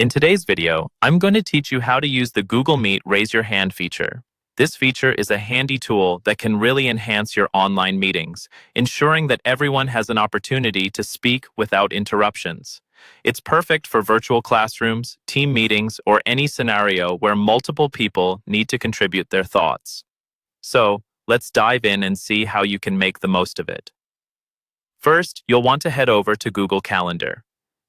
In today's video, I'm going to teach you how to use the Google Meet Raise Your Hand feature. This feature is a handy tool that can really enhance your online meetings, ensuring that everyone has an opportunity to speak without interruptions. It's perfect for virtual classrooms, team meetings, or any scenario where multiple people need to contribute their thoughts. So, let's dive in and see how you can make the most of it. First, you'll want to head over to Google Calendar.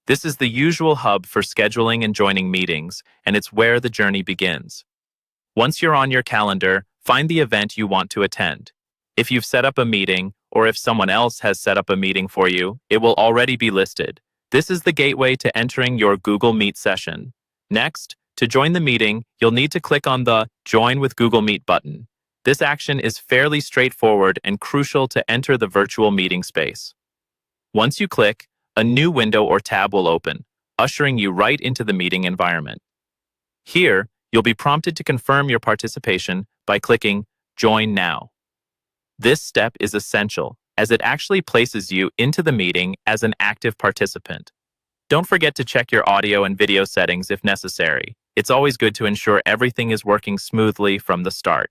This is the usual hub for scheduling and joining meetings, and it's where the journey begins. Once you're on your calendar, find the event you want to attend. If you've set up a meeting, or if someone else has set up a meeting for you, it will already be listed. This is the gateway to entering your Google Meet session. Next, to join the meeting, you'll need to click on the Join with Google Meet button. This action is fairly straightforward and crucial to enter the virtual meeting space. Once you click, a new window or tab will open, ushering you right into the meeting environment. Here, you'll be prompted to confirm your participation by clicking Join Now. This step is essential, as it actually places you into the meeting as an active participant. Don't forget to check your audio and video settings if necessary. It's always good to ensure everything is working smoothly from the start.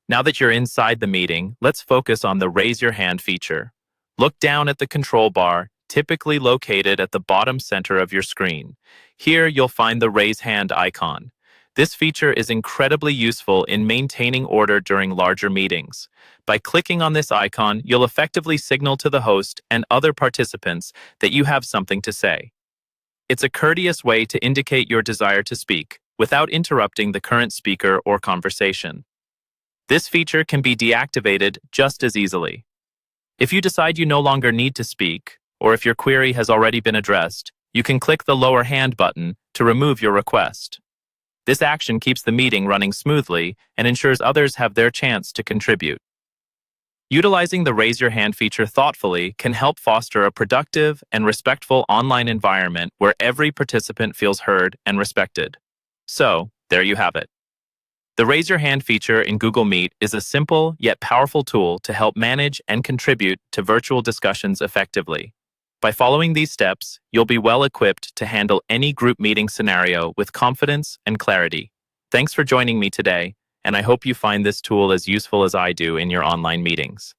Now that you're inside the meeting, let's focus on the Raise Your Hand feature. Look down at the control bar, typically located at the bottom center of your screen. Here, you'll find the Raise Hand icon. This feature is incredibly useful in maintaining order during larger meetings. By clicking on this icon, you'll effectively signal to the host and other participants that you have something to say. It's a courteous way to indicate your desire to speak, without interrupting the current speaker or conversation. This feature can be deactivated just as easily. If you decide you no longer need to speak, or if your query has already been addressed, you can click the lower hand button to remove your request. This action keeps the meeting running smoothly and ensures others have their chance to contribute. Utilizing the Raise Your Hand feature thoughtfully can help foster a productive and respectful online environment where every participant feels heard and respected. So, there you have it. The Raise Your Hand feature in Google Meet is a simple yet powerful tool to help manage and contribute to virtual discussions effectively. By following these steps, you'll be well equipped to handle any group meeting scenario with confidence and clarity. Thanks for joining me today, and I hope you find this tool as useful as I do in your online meetings.